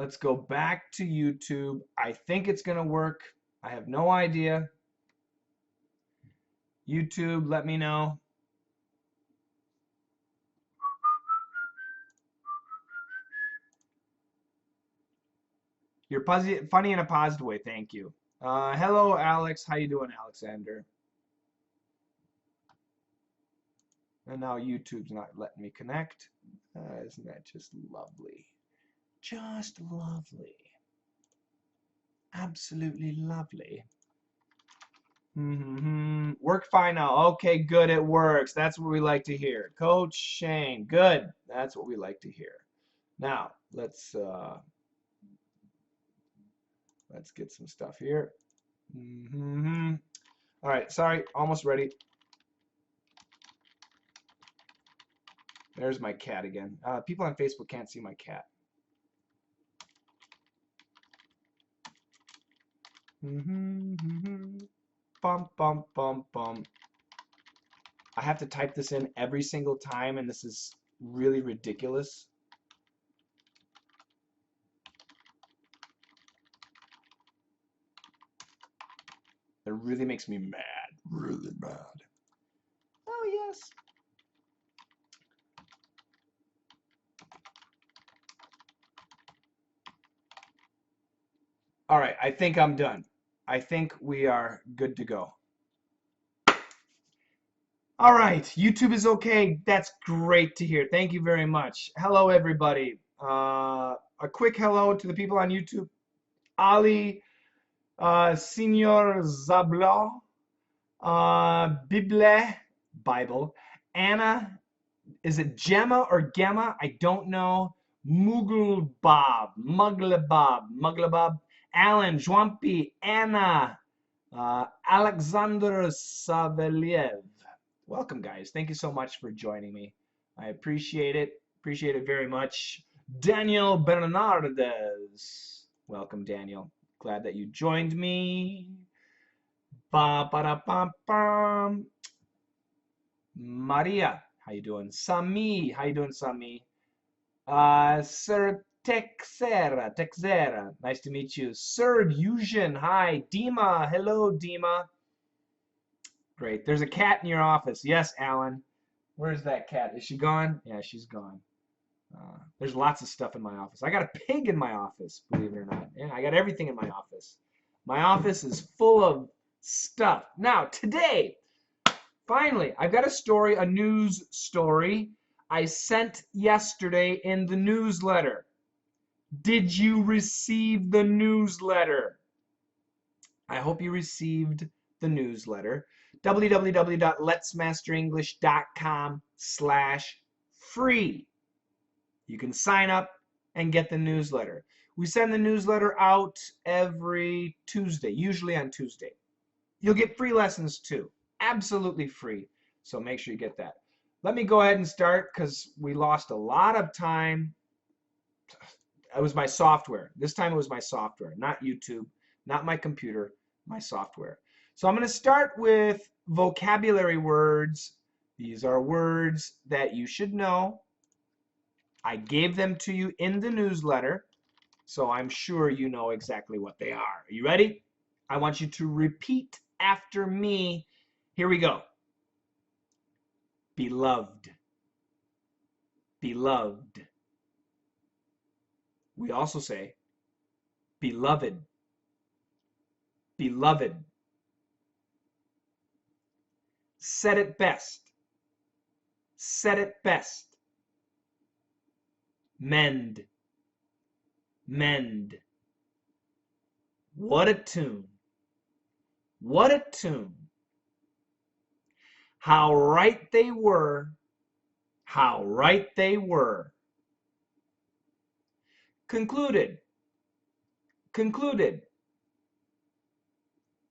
Let's go back to YouTube. I think it's going to work. I have no idea. YouTube, let me know. You're funny in a positive way. Thank you. Hello, Alex. How you doing, Alexander? And now YouTube's not letting me connect. Isn't that just lovely? Just lovely. Absolutely lovely. Work fine now. Okay, good. It works. That's what we like to hear. Coach Shane. Good. That's what we like to hear. Now, let's get some stuff here. All right, sorry, almost ready. There's my cat again. People on Facebook can't see my cat. Bum, bum, bum, bum. I have to type this in every single time, and this is really ridiculous. It really makes me mad. Really mad. Oh, yes. All right, I think I'm done. I think we are good to go. All right, YouTube is okay. That's great to hear. Thank you very much. Hello, everybody. A quick hello to the people on YouTube. Ali, Senor Zablo, Bible. Anna, is it Gemma or Gemma? I don't know. Muglebob. Alan, Jwampi, Anna, Alexander Saveliev. Welcome, guys. Thank you so much for joining me. I appreciate it. Appreciate it very much. Daniel Bernardes. Welcome, Daniel. Glad that you joined me. Ba ba da bum bum. Maria, how you doing? Sami, how you doing, Sami? Sir Texera, nice to meet you. Sir Yushin, hi. Dima, hello, Dima. Great. There's a cat in your office. Yes, Alan. Where's that cat? Is she gone? Yeah, she's gone. There's lots of stuff in my office. I got a pig in my office, believe it or not. Yeah, I got everything in my office. My office is full of stuff. Now, today, finally, I've got a story, a news story I sent yesterday in the newsletter. Did you receive the newsletter? I hope you received the newsletter. www.letsmasterenglish.com/free. You can sign up and get the newsletter. We send the newsletter out every Tuesday, usually on Tuesday. You'll get free lessons too, absolutely free. So make sure you get that. Let me go ahead and start because we lost a lot of time. It was my software. This time it was my software, not YouTube, not my computer, my software. So I'm going to start with vocabulary words. These are words that you should know. I gave them to you in the newsletter, so I'm sure you know exactly what they are. Are you ready? I want you to repeat after me. Here we go. Beloved. Beloved. We also say beloved. Beloved. Said it best. Said it best. Mend. Mend. What a tune. What a tune. How right they were. How right they were. Concluded. Concluded.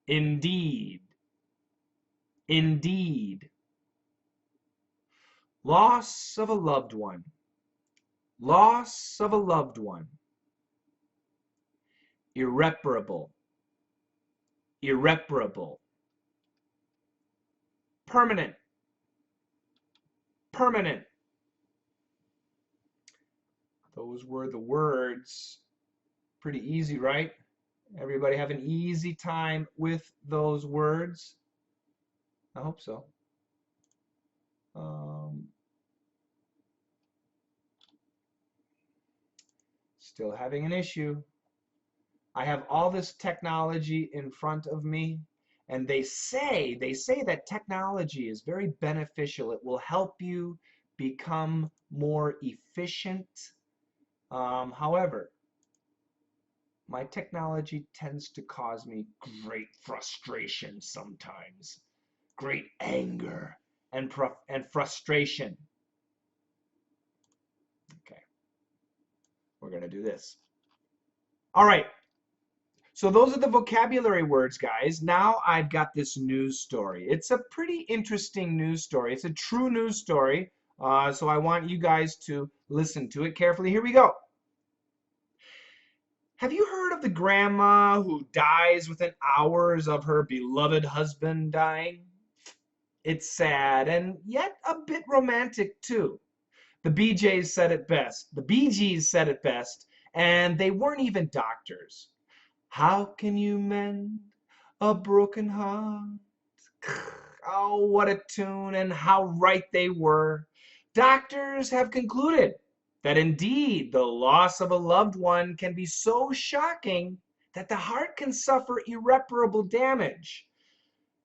Indeed. Indeed. Loss of a loved one. Loss of a loved one. Irreparable. Irreparable. Permanent. Permanent. Those were the words Pretty easy, right? Everybody have an easy time with those words? I hope so. Um, Still having an issue. I have all this technology in front of me, and they say that technology is very beneficial. It will help you become more efficient. However, my technology tends to cause me great frustration sometimes, great anger and frustration. Okay, we're gonna do this. All right. So those are the vocabulary words, guys. Now I've got this news story. It's a pretty interesting news story. It's a true news story. So I want you guys to listen to it carefully. Here we go. Have you heard of the grandma who dies within hours of her beloved husband dying? It's sad and yet a bit romantic too. The BJs said it best. The Bee Gees said it best, and they weren't even doctors. How can you mend a broken heart? Oh, what a tune, and how right they were. Doctors have concluded that indeed the loss of a loved one can be so shocking that the heart can suffer irreparable damage.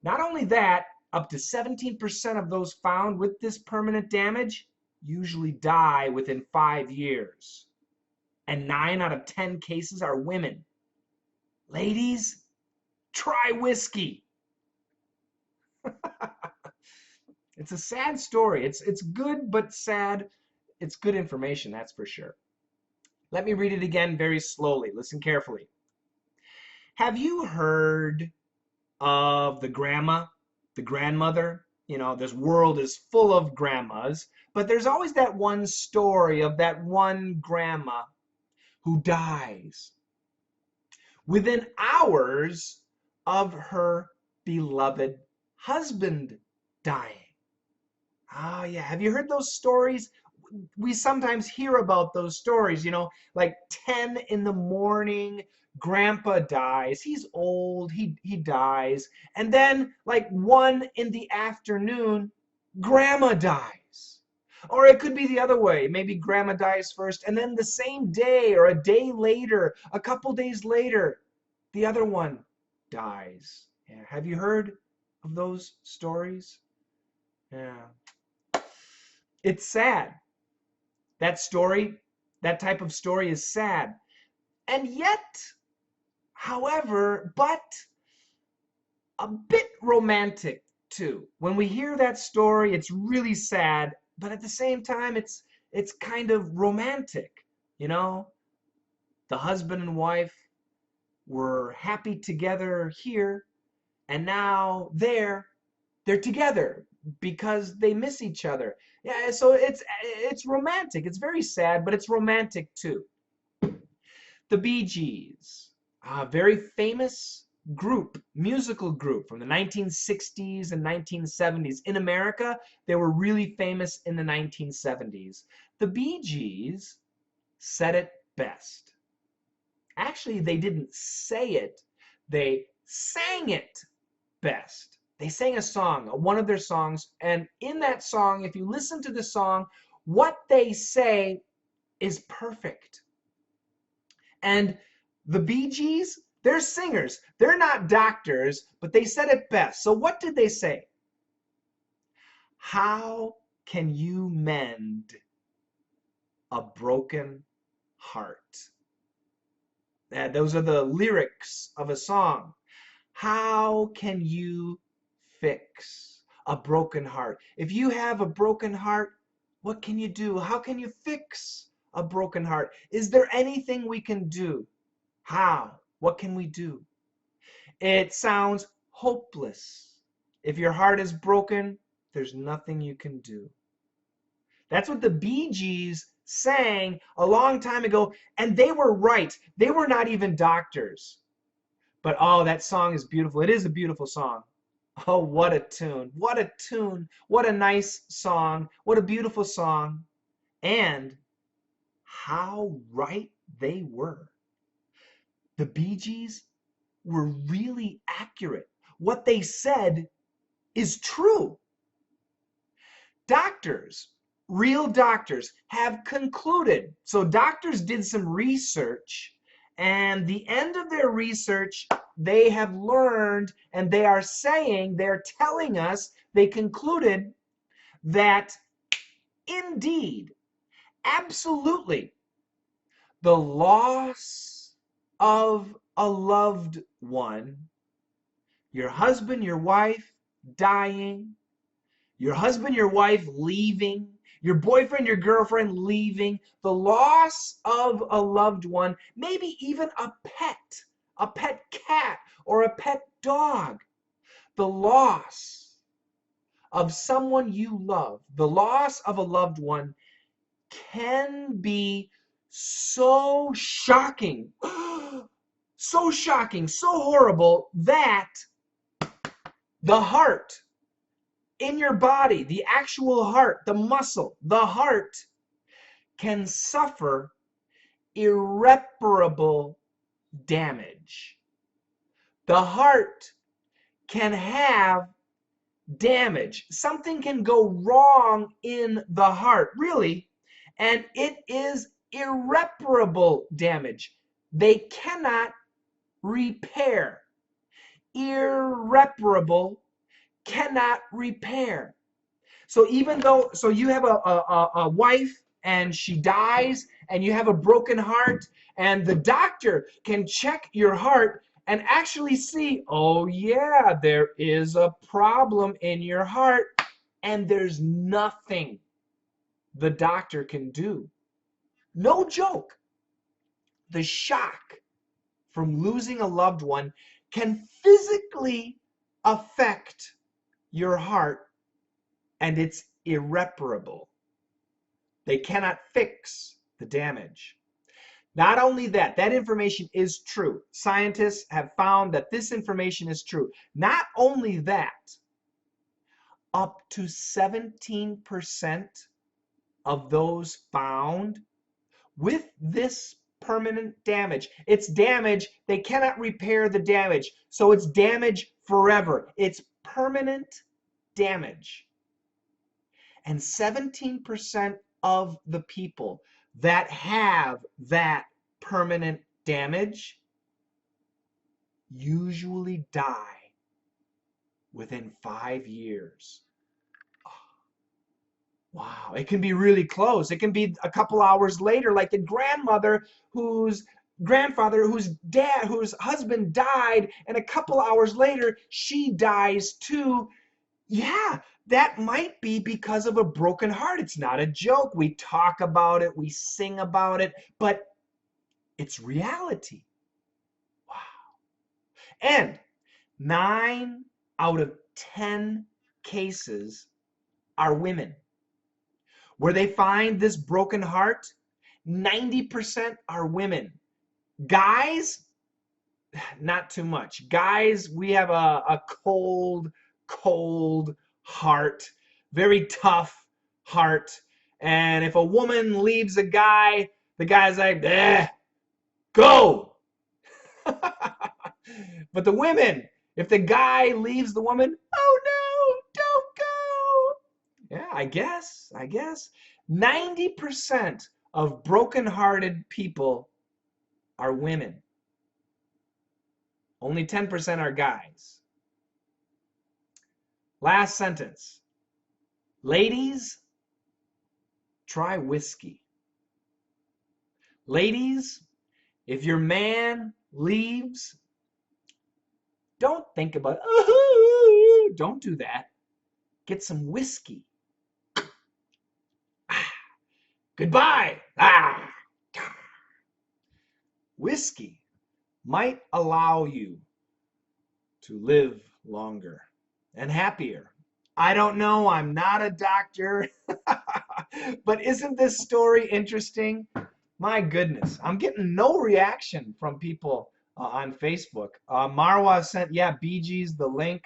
Not only that, up to 17% of those found with this permanent damage usually die within 5 years. And 9 out of 10 cases are women. Ladies, try whiskey. It's a sad story. It's good but sad. It's good information, that's for sure. Let me read it again very slowly. Listen carefully. Have you heard of the grandma, the grandmother? You know, this world is full of grandmas, but there's always that one story of that one grandma who dies within hours of her beloved husband dying. Ah, yeah. Have you heard those stories? We sometimes hear about those stories, like 10 in the morning, grandpa dies. He's old, he dies. And then like 1 in the afternoon, grandma dies. Or it could be the other way. Maybe grandma dies first, and then the same day or a day later, a couple days later, the other one dies. Yeah. Have you heard of those stories? Yeah. It's sad. That story, that type of story is sad. And yet, however, but a bit romantic too. When we hear that story, it's really sad, but at the same time, it's kind of romantic. You know, the husband and wife were happy together here, and now they're together because they miss each other. Yeah, so it's romantic. It's very sad, but it's romantic too. The Bee Gees, a very famous group, musical group from the 1960s and 1970s. In America, they were really famous in the 1970s. The Bee Gees said it best. Actually, they didn't say it, they sang it best. They sang a song, one of their songs, and in that song, if you listen to the song, what they say is perfect. And the Bee Gees, they're singers. They're not doctors, but they said it best. So what did they say? How can you mend a broken heart? Those are the lyrics of a song. How can you fix a broken heart? If you have a broken heart, what can you do? How can you fix a broken heart? Is there anything we can do? How? What can we do? It sounds hopeless. If your heart is broken, there's nothing you can do. That's what the Bee Gees sang a long time ago, and they were right. They were not even doctors. But oh, that song is beautiful. It is a beautiful song. Oh, what a tune. What a tune. What a nice song. What a beautiful song. And how right they were. The Bee Gees were really accurate. What they said is true. Doctors, real doctors, have concluded. So doctors did some research, and the end of their research, they have learned, and they are saying, they're telling us, they concluded that indeed, absolutely, the loss of a loved one, your husband, your wife dying, your husband, your wife leaving, your boyfriend, your girlfriend leaving, the loss of a loved one, maybe even a pet cat, or a pet dog, the loss of someone you love, the loss of a loved one can be so shocking, so shocking, so horrible that the heart in your body, the actual heart, the muscle, the heart can suffer irreparable damage. The heart can have damage. Something can go wrong in the heart, really, and it is irreparable damage. They cannot repair. Irreparable, cannot repair. So even though, so you have a wife and she dies and you have a broken heart, and the doctor can check your heart and actually see, oh yeah, there is a problem in your heart, and there's nothing the doctor can do. No joke. The shock from losing a loved one can physically affect your heart, and it's irreparable. They cannot fix the damage. Not only that, that information is true. Scientists have found that this information is true. Not only that, up to 17% of those found with this permanent damage. It's damage. They cannot repair the damage. So it's damage forever. It's permanent damage. And 17% of the people that have that permanent damage usually die within 5 years. Wow, it can be really close. It can be a couple hours later, like the grandmother whose grandfather, whose husband died, and a couple hours later, she dies too. Yeah, that might be because of a broken heart. It's not a joke. We talk about it, we sing about it, but it's reality. Wow. And 9 out of 10 cases are women. Where they find this broken heart, 90% are women. Guys, not too much. Guys, we have a cold heart, very tough heart. And if a woman leaves a guy, the guy's like, go. But the women, if the guy leaves the woman, oh no, don't go. Yeah, I guess. 90% of broken-hearted people are women. Only 10% are guys. Last sentence. Ladies, try whiskey. Ladies, if your man leaves, don't think about, oh, don't do that. Get some whiskey. Goodbye. Whiskey might allow you to live longer and happier. I don't know. I'm not a doctor. But isn't this story interesting? My goodness. I'm getting no reaction from people on Facebook. Marwa sent, yeah, Bee Gees, the link.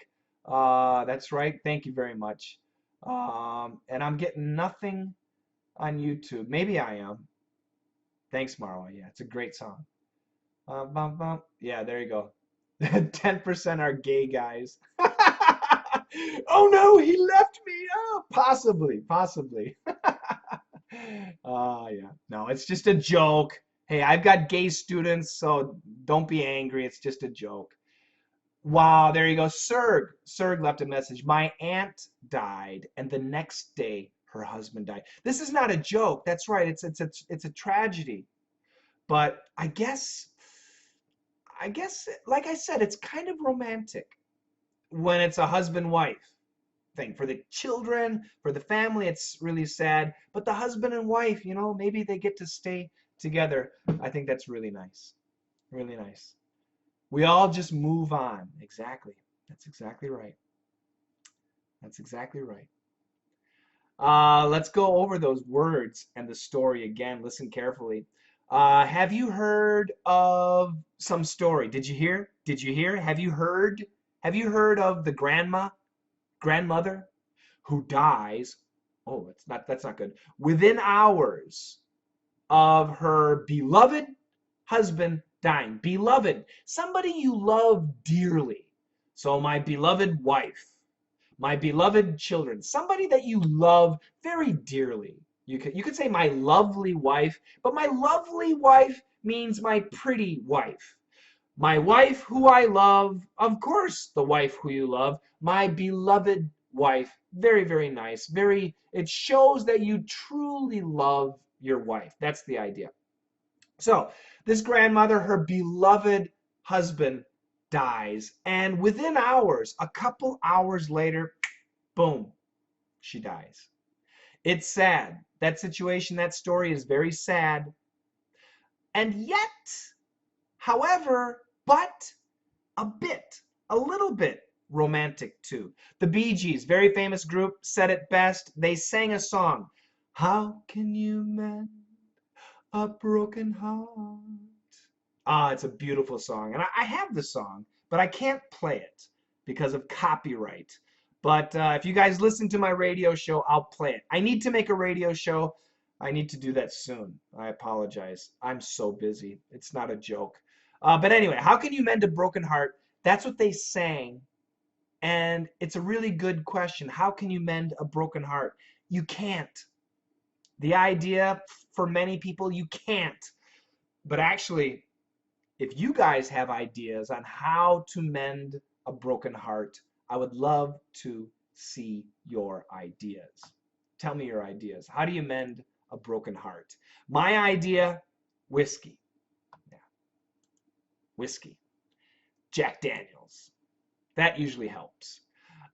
That's right. Thank you very much. And I'm getting nothing on YouTube. Maybe I am. Thanks, Marwa. Yeah, it's a great song. Bum, bum. Yeah, there you go. 10% are gay guys. Oh no, he left me. Oh, possibly, possibly. Yeah. No, it's just a joke. Hey, I've got gay students, so don't be angry. It's just a joke. Wow, there you go. Serg. Serg left a message. My aunt died, and the next day her husband died. This is not a joke. That's right. It's a tragedy. But I guess like I said, it's kind of romantic when it's a husband-wife thing. For the children, for the family, it's really sad. But the husband and wife, maybe they get to stay together. I think that's really nice. Really nice. We all just move on. Exactly. That's exactly right. That's exactly right. Let's go over those words and the story again. Listen carefully. Have you heard of some story? Did you hear? Did you hear? Have you heard? Have you heard of the grandmother who dies? Oh, that's not good. Within hours of her beloved husband dying. Beloved, somebody you love dearly. So my beloved wife, my beloved children, somebody that you love very dearly. You could say my lovely wife, but my lovely wife means my pretty wife. My wife who I love, of course, the wife who you love, my beloved wife, very, very nice. It shows that you truly love your wife. That's the idea. So, this grandmother, her beloved husband dies, and within hours, a couple hours later, boom, she dies. It's sad. That situation, that story is very sad. And yet, however, but a little bit romantic too. The Bee Gees, very famous group, said it best. They sang a song. How can you mend a broken heart? Ah, it's a beautiful song. And I have the song, but I can't play it because of copyright. But if you guys listen to my radio show, I'll play it. I need to make a radio show. I need to do that soon. I apologize. I'm so busy. It's not a joke. But anyway, how can you mend a broken heart? That's what they sang. And it's a really good question. How can you mend a broken heart? You can't. The idea for many people, you can't. But actually, if you guys have ideas on how to mend a broken heart, I would love to see your ideas. Tell me your ideas. How do you mend a broken heart? My idea, whiskey. Yeah, whiskey. Jack Daniels. That usually helps.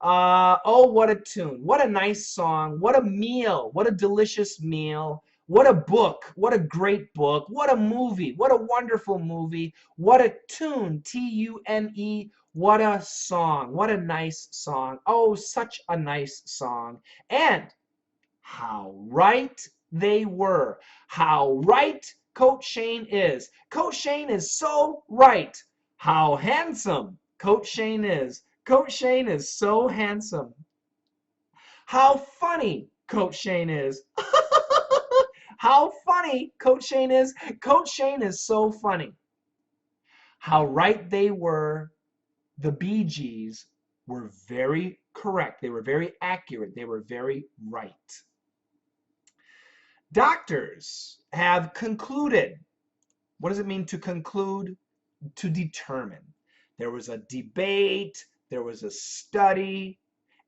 Oh, what a tune. What a nice song. What a meal. What a delicious meal. What a book. What a great book. What a movie. What a wonderful movie. What a tune. Tune. What a song. What a nice song. Oh, such a nice song. And how right they were. How right Coach Shane is. Coach Shane is so right. How handsome Coach Shane is. Coach Shane is so handsome. How funny Coach Shane is. How funny Coach Shane is. Coach Shane is so funny. How right they were. The Bee Gees were very correct. They were very accurate. They were very right. Doctors have concluded. What does it mean to conclude? To determine. There was a debate. There was a study.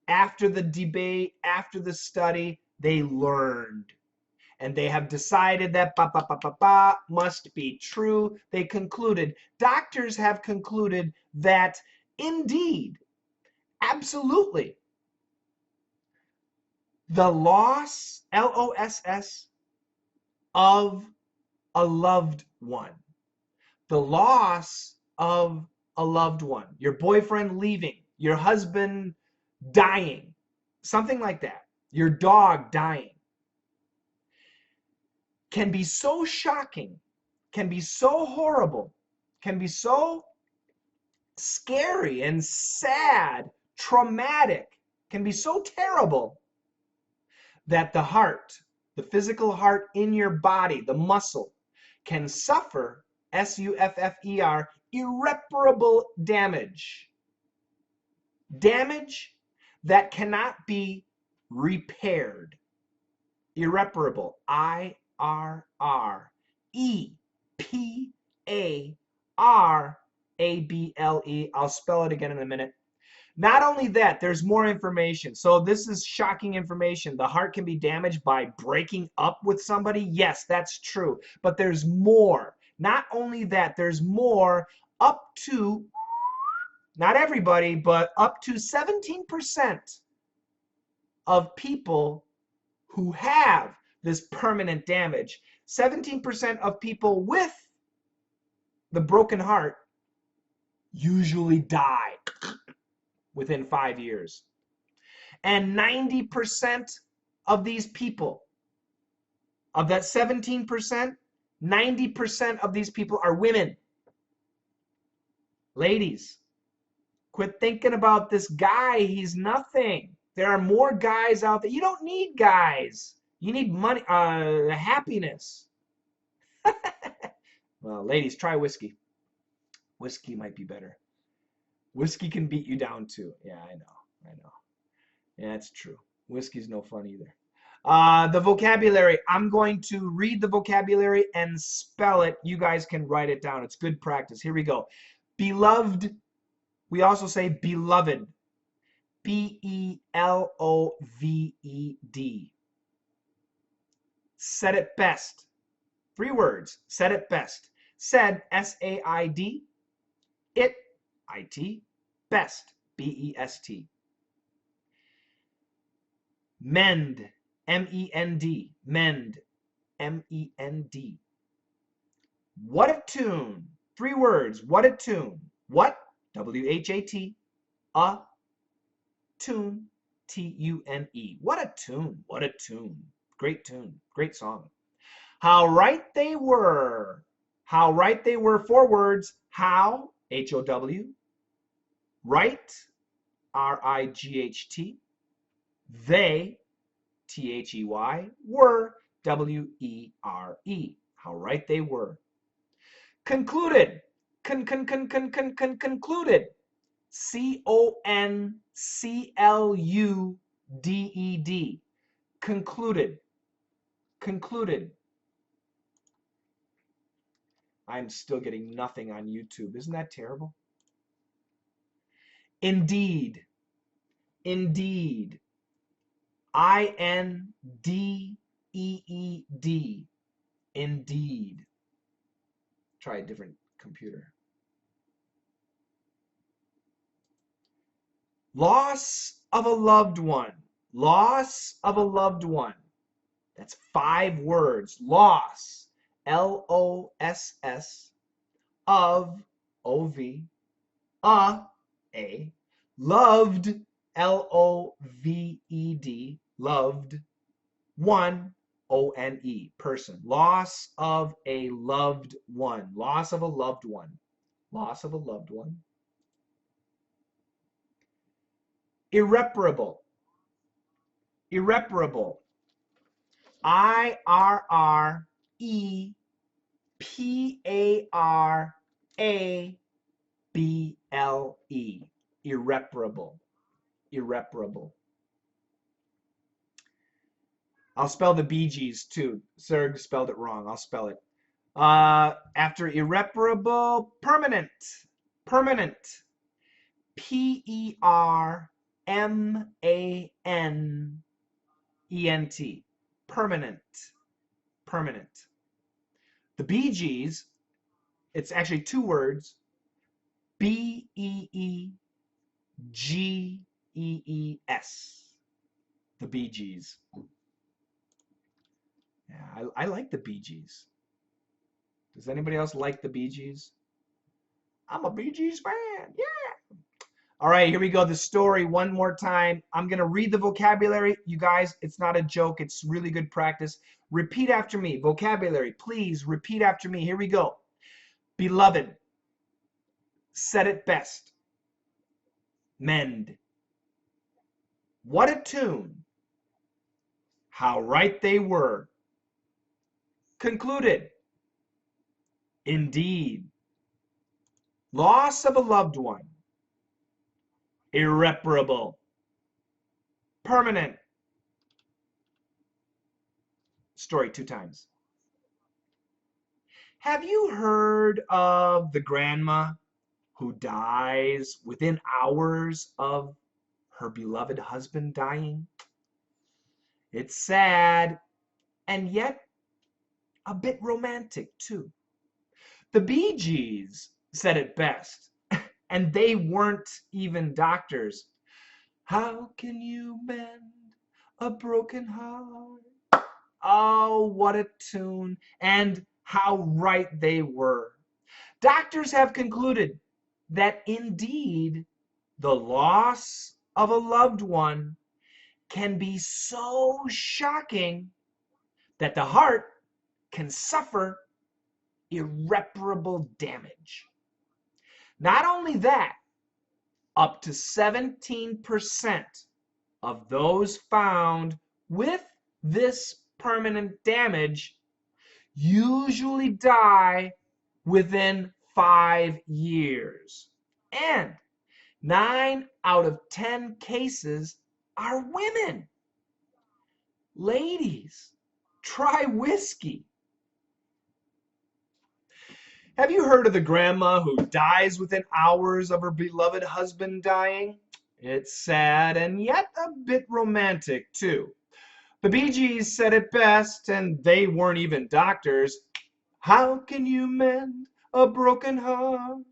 After the debate, after the study, they learned. And they have decided that must be true. They concluded. Doctors have concluded that indeed, absolutely, the loss, Loss, of a loved one. The loss of a loved one. Your boyfriend leaving. Your husband dying. Something like that. Your dog dying. Can be so shocking. Can be so horrible. Can be so scary and sad, traumatic. Can be so terrible that the heart, the physical heart in your body, the muscle, can suffer S-U-F-F-E-R, irreparable damage. Damage that cannot be repaired. Irreparable. I-R-R-E-P-A-R-A-B-L-E. I'll spell it again in a minute. Not only that, there's more information. So this is shocking information. The heart can be damaged by breaking up with somebody. Yes, that's true. But there's more. Not only that, there's more. Up to, not everybody, but up to 17% of people who have this permanent damage, 17% of people with the broken heart usually die within 5 years. And 90% of these people, of that 17%, 90% of these people are women. Ladies, quit thinking about this guy. He's nothing. There are more guys out there. You don't need guys. You need money, happiness. Well, ladies, try whiskey. Whiskey might be better. Whiskey can beat you down too. Yeah, I know. Yeah, it's true. Whiskey's no fun either. The vocabulary. I'm going to read the vocabulary and spell it. You guys can write it down. It's good practice. Here we go. Beloved. We also say beloved. B-E-L-O-V-E-D. Said it best. 3 words. Said it best. Said, S-A-I-D. It, I-T. Best, B-E-S-T. Mend, M-E-N-D. Mend, M-E-N-D. What a tune. 3 words. What a tune. What? W-H-A-T. A tune. T-U-N-E. What a tune. What a tune. Great tune. Great song. How right they were. How right they were. 4 words. How, H-O-W. Right, R-I-G-H-T. They, T-H-E-Y. Were, W-E-R-E. How right they were. Concluded. Concluded. C-O-N-C-L-U-D-E-D. Concluded. Concluded. I'm still getting nothing on YouTube. Isn't that terrible? Indeed. Indeed. I-N-D-E-E-D. Indeed. Try a different computer. Loss of a loved one. Loss of a loved one. That's 5 words. Loss. L-O-S-S. Of. O-V. A. Loved. L-O-V-E-D. Loved. One. O-N-E. Person. Loss of a loved one. Loss of a loved one. Loss of a loved one. Irreparable. Irreparable. I-R-R-E-P-A-R-A-B-L-E. Irreparable. Irreparable. I'll spell the Bee Gees too. Serg spelled it wrong. I'll spell it. After irreparable, permanent. Permanent. P-E-R-M-A-N-E-N-T. Permanent. Permanent. The Bee Gees, it's actually 2 words. B-E-E-G-E-E-S. The Bee Gees. Yeah, I like the Bee Gees. Does anybody else like the Bee Gees? I'm a Bee Gees fan. Yeah. All right, here we go. The story one more time. I'm going to read the vocabulary. You guys, it's not a joke. It's really good practice. Repeat after me. Vocabulary, please repeat after me. Here we go. Beloved. Said it best. Mend. What a tune. How right they were. Concluded. Indeed. Loss of a loved one. Irreparable. Permanent. Story 2 times. Have you heard of the grandma who dies within hours of her beloved husband dying? It's sad and yet a bit romantic too. The Bee Gees said it best, and they weren't even doctors. How can you mend a broken heart? Oh, what a tune, and how right they were. Doctors have concluded that indeed the loss of a loved one can be so shocking that the heart can suffer irreparable damage. Not only that, up to 17% of those found with this permanent damage usually die within 5 years. And 9 out of 10 cases are women. Ladies, try whiskey. Have you heard of the grandma who dies within hours of her beloved husband dying? It's sad and yet a bit romantic too. The Bee Gees said it best, and they weren't even doctors. How can you mend a broken heart?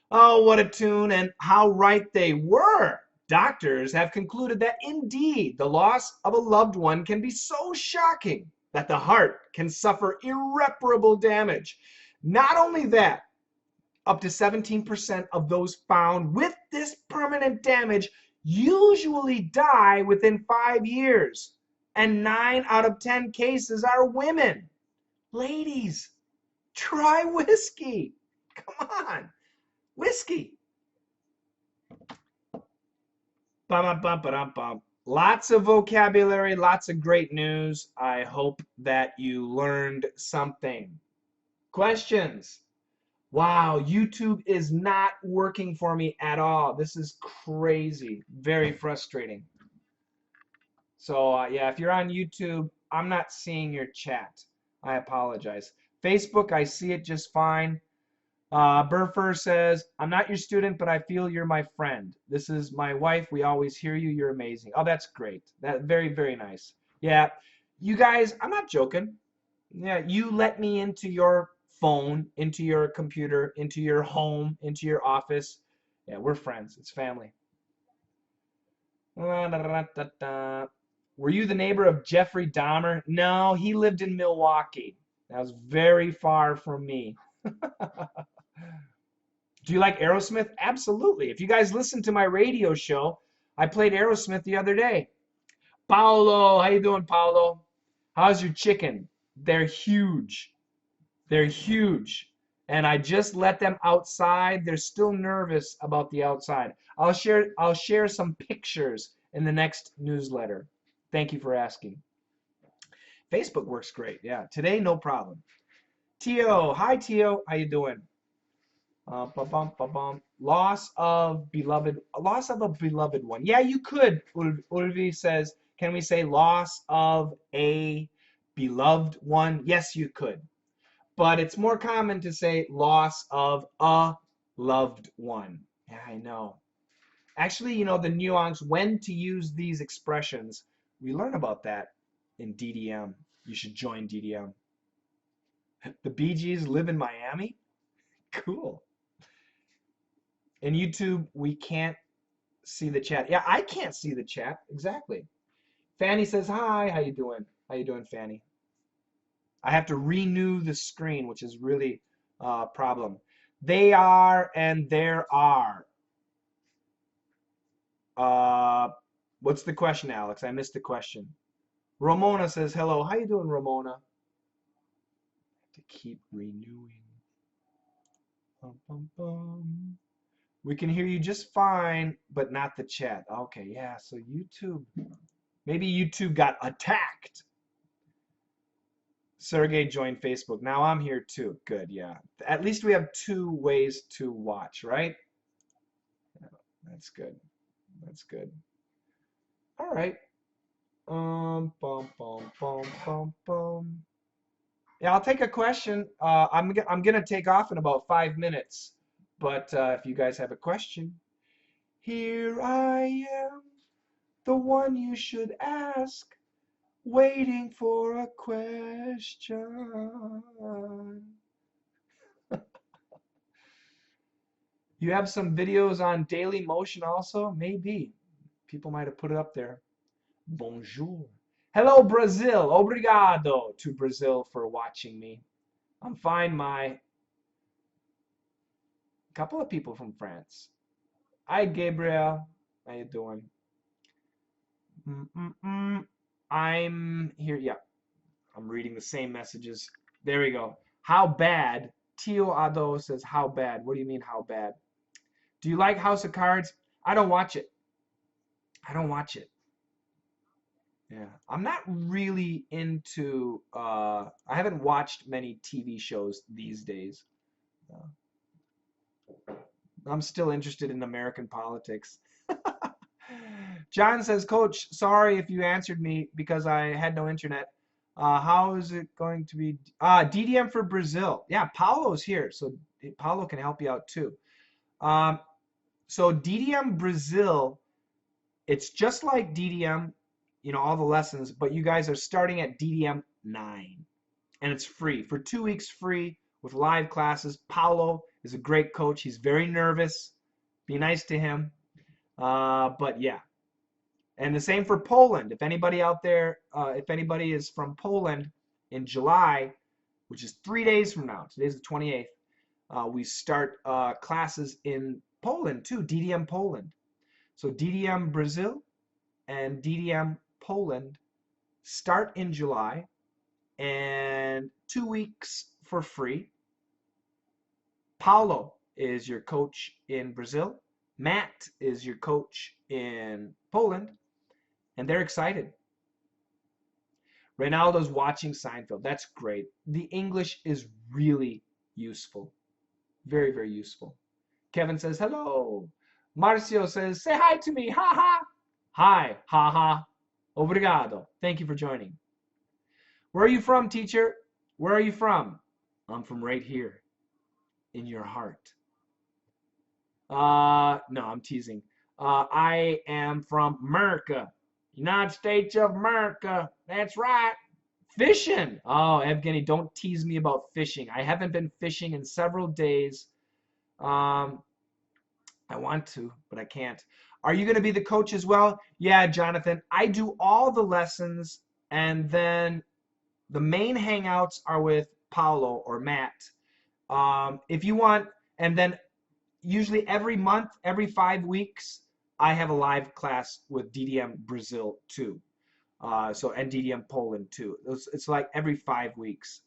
Oh, what a tune, and how right they were. Doctors have concluded that indeed the loss of a loved one can be so shocking that the heart can suffer irreparable damage. Not only that, up to 17% of those found with this permanent damage usually die within 5 years. And 9 out of 10 cases are women. Ladies, try whiskey. Come on, whiskey. Bum. Lots of vocabulary, lots of great news. I hope that you learned something. Questions? Wow, YouTube is not working for me at all. This is crazy. Very frustrating. So, yeah, if you're on YouTube, I'm not seeing your chat. I apologize. Facebook, I see it just fine. Burfer says, I'm not your student, but I feel you're my friend. This is my wife. We always hear you. You're amazing. Oh, that's great. That very, very nice. Yeah, you guys, I'm not joking. Yeah, you let me into your phone, into your computer, into your home, into your office. Yeah, we're friends. It's family. Were you the neighbor of Jeffrey Dahmer? No, he lived in Milwaukee. That was very far from me. Do you like Aerosmith? Absolutely. If you guys listen to my radio show, I played Aerosmith the other day. Paolo, how you doing, Paolo? How's your chicken? They're huge. They're huge. And I just let them outside. They're still nervous about the outside. I'll share some pictures in the next newsletter. Thank you for asking. Facebook works great. Yeah, today no problem. Tio, hi Tio, how you doing? Loss of a beloved one. Yeah, you could. Ulvi says, can we say loss of a beloved one? Yes, you could. But it's more common to say loss of a loved one. Yeah, I know. Actually, you know, the nuance when to use these expressions, we learn about that in DDM. You should join DDM. The Bee Gees live in Miami? Cool. In YouTube, we can't see the chat. Yeah, I can't see the chat. Exactly. Fanny says, hi, how you doing? How you doing, Fanny? I have to renew the screen, which is really a problem. They are and there are. What's the question, Alex? I missed the question. Ramona says, hello. How you doing, Ramona? I have to keep renewing. Bum, bum, bum. We can hear you just fine, but not the chat. Okay, yeah, so YouTube. Maybe YouTube got attacked. Sergey joined Facebook. Now I'm here too. Good, yeah. At least we have two ways to watch, right? That's good. That's good. All right. Bum, bum, bum, bum, bum. Yeah, I'll take a question. I'm gonna take off in about 5 minutes, but if you guys have a question, here I am, the one you should ask, waiting for a question. You have some videos on Daily Motion also? Maybe. People might have put it up there. Bonjour. Hello, Brazil. Obrigado to Brazil for watching me. I'm fine, my couple of people from France. Hi, Gabriel. How you doing? Mm-mm-mm. I'm here. Yeah, I'm reading the same messages. There we go. How bad? Tio Ado says, how bad? What do you mean, how bad? Do you like House of Cards? I don't watch it. I don't watch it. Yeah, I'm not really into. I haven't watched many TV shows these days. Uh, I'm still interested in American politics. John says, Coach, sorry if you answered me because I had no internet. How is it going to be? DDM for Brazil. Yeah, Paulo's here, so Paulo can help you out too. Um, so DDM Brazil, it's just like DDM, all the lessons, but you guys are starting at DDM 9. And it's free. For 2 weeks free with live classes. Paulo is a great coach. He's very nervous. Be nice to him. But yeah. And the same for Poland. If anybody out there, if anybody is from Poland in July, which is 3 days from now, today's the 28th, we start classes in Poland too, DDM Poland. So DDM Brazil and DDM Poland start in July, and 2 weeks for free. Paulo is your coach in Brazil. Matt is your coach in Poland, and they're excited. Ronaldo's watching Seinfeld. That's great. The English is really useful. Very, very useful. Kevin says, hello. Marcio says, say hi to me. Ha ha. Hi. Ha ha. Obrigado. Thank you for joining. Where are you from, teacher? Where are you from? I'm from right here in your heart. No, I'm teasing. I am from America. United States of America. That's right. Fishing. Oh, Evgeny, don't tease me about fishing. I haven't been fishing in several days. I want to, but I can't. Are you going to be the coach as well? Yeah, Jonathan. I do all the lessons, and then the main hangouts are with Paulo or Matt. If you want, and then usually every month, every 5 weeks, I have a live class with DDM Brazil too. And DDM Poland too. It's like every 5 weeks.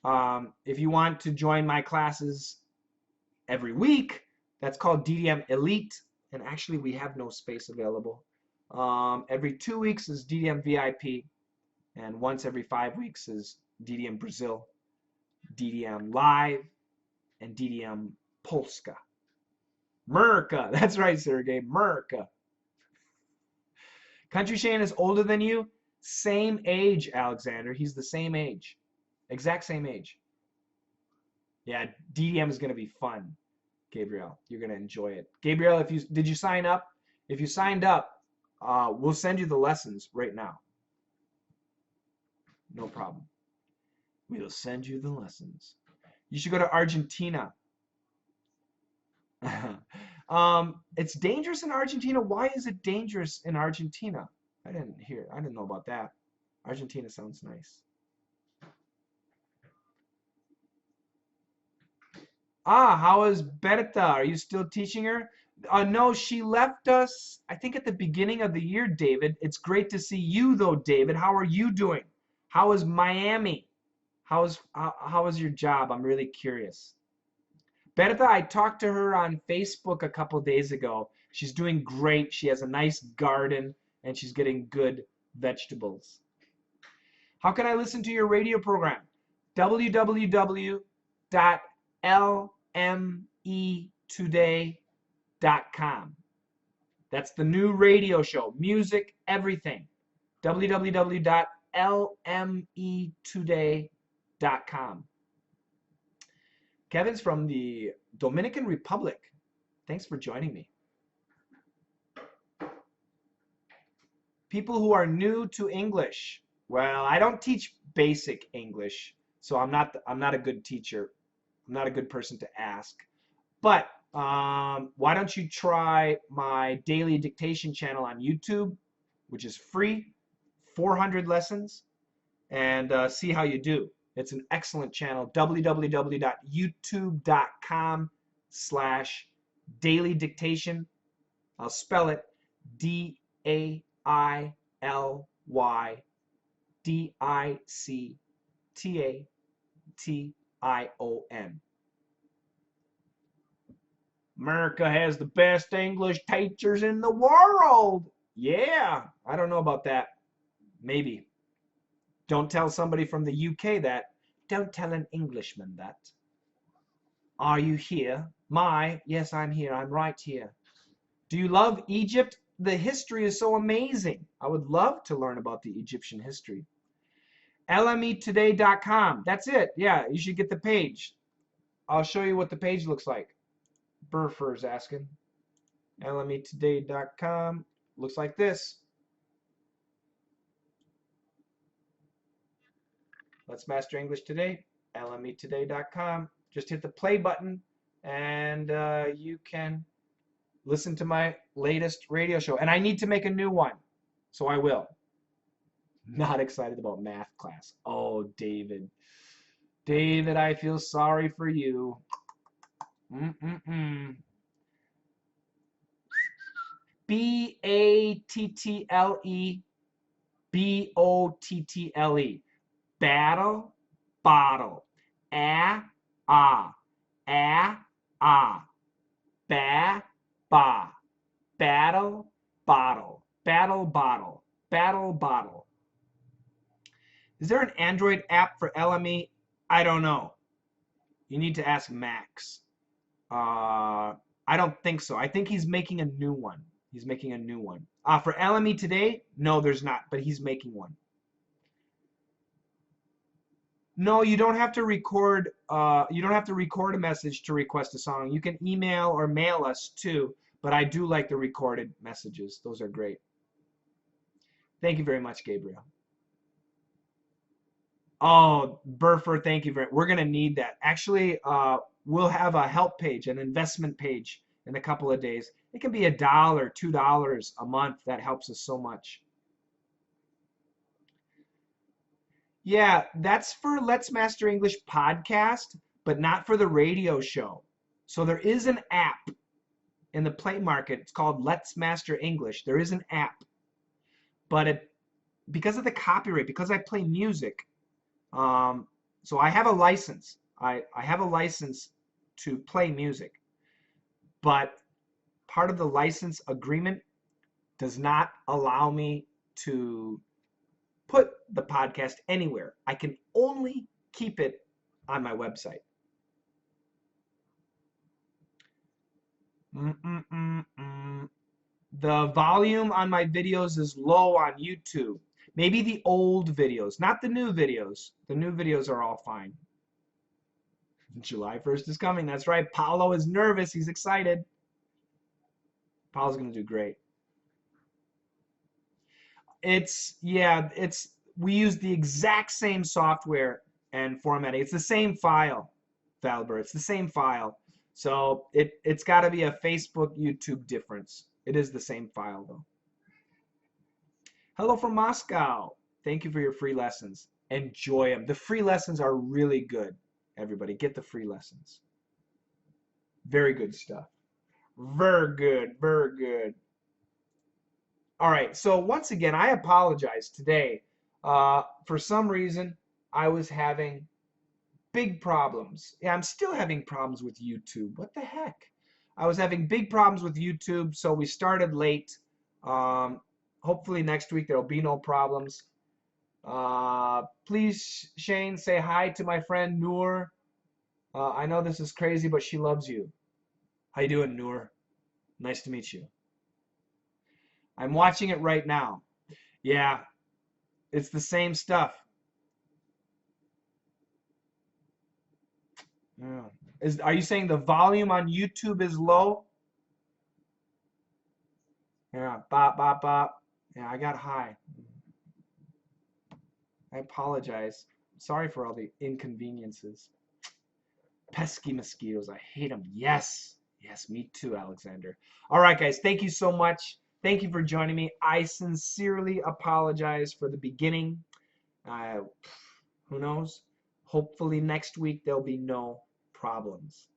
If you want to join my classes every week, that's called DDM Elite. And actually, we have no space available. Every 2 weeks is DDM VIP. And once every 5 weeks is DDM Brazil, DDM Live, and DDM Polska. Merca. That's right, Sergey. Merca. Country Shane is older than you. Same age, Alexander. He's the same age. Exact same age. Yeah, DDM is going to be fun, Gabriel. You're going to enjoy it. Gabriel, did you sign up? If you signed up, we'll send you the lessons right now. No problem. We'll send you the lessons. You should go to Argentina. It's dangerous in Argentina. Why is it dangerous in Argentina? I didn't know about that. Argentina sounds nice. How is Berta? Are you still teaching her? No, she left us, I think, at the beginning of the year, David. It's great to see you, though, David. How are you doing? How is Miami? How is your job? I'm really curious. Berta, I talked to her on Facebook a couple days ago. She's doing great. She has a nice garden, and she's getting good vegetables. How can I listen to your radio program? www.lmetoday.com. That's the new radio show, music, everything. www.lmetoday.com. Kevin's from the Dominican Republic. Thanks for joining me. People who are new to English. Well, I don't teach basic English, so I'm not a good teacher. I'm not a good person to ask. But why don't you try my daily dictation channel on YouTube, which is free, 400 lessons, and see how you do. It's an excellent channel, www.youtube.com/daily dictation. I'll spell it DAILYDICTATION. America has the best English teachers in the world. Yeah, I don't know about that. Maybe. Don't tell somebody from the UK that. Don't tell an Englishman that. Are you here? Yes, I'm here. I'm right here. Do you love Egypt? The history is so amazing. I would love to learn about the Egyptian history. lmetoday.com. That's it. Yeah, you should get the page. I'll show you what the page looks like. Burfer's asking. lmetoday.com. Looks like this. Let's Master English Today. lmetoday.com. Just hit the play button and you can listen to my latest radio show. And I need to make a new one, so I will. Not excited about math class. Oh, David. David, I feel sorry for you. BATTLE. Battle, bottle. Ba, ba, battle, bottle, battle, bottle, battle, bottle. Is there an Android app for LME? I don't know. You need to ask Max. I don't think so. I think he's making a new one. He's making a new one. For LME Today? No, there's not, but he's making one. No, you don't have to record. You don't have to record a message to request a song. You can email or mail us too. But I do like the recorded messages. Those are great. Thank you very much, Gabriel. Oh, Burfer, thank you very much. We're gonna need that. Actually, we'll have a help page, an investment page in a couple of days. It can be $1, $2 a month. That helps us so much. Yeah, that's for Let's Master English podcast, but not for the radio show. So there is an app in the Play Market. It's called Let's Master English. There is an app, but because of the copyright, because I play music, so I have a license. I have a license to play music, but part of the license agreement does not allow me to put the podcast anywhere. I can only keep it on my website. The volume on my videos is low on YouTube. Maybe the old videos, not the new videos. The new videos are all fine. July 1st is coming. That's right. Paolo is nervous. He's excited. Paolo's going to do great. We use the exact same software and formatting. It's the same file, Valber. It's the same file. So it's got to be a Facebook, YouTube difference. It is the same file, though. Hello from Moscow. Thank you for your free lessons. Enjoy them. The free lessons are really good. Everybody, get the free lessons. Very good stuff. Very good. Very good. All right. So once again, I apologize today. For some reason, I was having big problems. Yeah, I'm still having problems with YouTube. What the heck? I was having big problems with YouTube, so we started late. Hopefully next week there'll be no problems. Please, Shane, say hi to my friend Noor. I know this is crazy, but she loves you. How you doing, Noor? Nice to meet you. I'm watching it right now. Yeah, it's the same stuff. Yeah. Are you saying the volume on YouTube is low? Yeah, bop, bop, bop. Yeah, I got high. I apologize. Sorry for all the inconveniences. Pesky mosquitoes. I hate them. Yes. Yes, me too, Alexander. All right, guys. Thank you so much. Thank you for joining me. I sincerely apologize for the beginning. Uh, who knows? Hopefully next week there'll be no problems.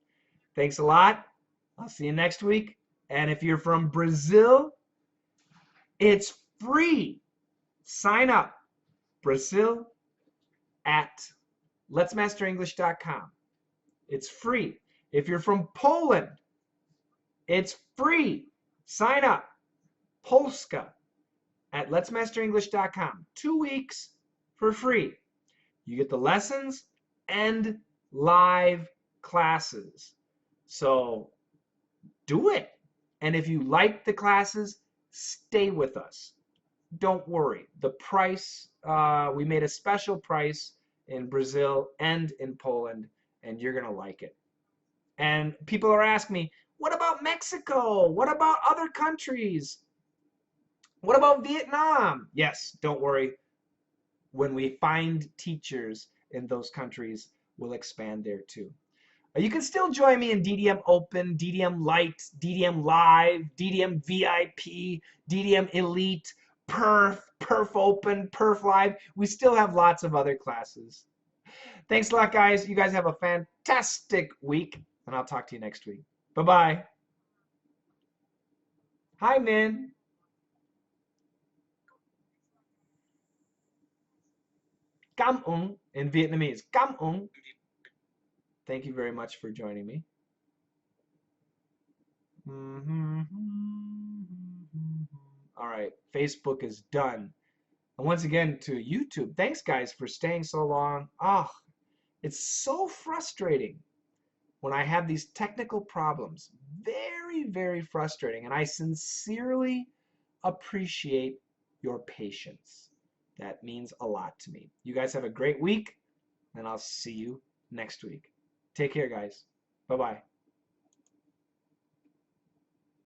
Thanks a lot. I'll see you next week. And if you're from Brazil, it's free. Sign up. Brazil at letsmasterenglish.com. It's free. If you're from Poland, it's free. Sign up. Polska at letsmasterenglish.com. 2 weeks for free. You get the lessons and live classes. So do it. And if you like the classes, stay with us. Don't worry. The price, we made a special price in Brazil and in Poland, and you're going to like it. And people are asking me, what about Mexico? What about other countries? What about Vietnam? Yes, don't worry. When we find teachers in those countries, we'll expand there too. You can still join me in DDM Open, DDM Lite, DDM Live, DDM VIP, DDM Elite, Perf Open, Perf Live. We still have lots of other classes. Thanks a lot, guys. You guys have a fantastic week, and I'll talk to you next week. Bye-bye. Hi, Min. Cam ơn in Vietnamese. Cam ơn. Thank you very much for joining me. All right, Facebook is done. And once again to YouTube, thanks guys for staying so long. It's so frustrating when I have these technical problems. Very, very frustrating. And I sincerely appreciate your patience. That means a lot to me. You guys have a great week, and I'll see you next week. Take care, guys. Bye-bye.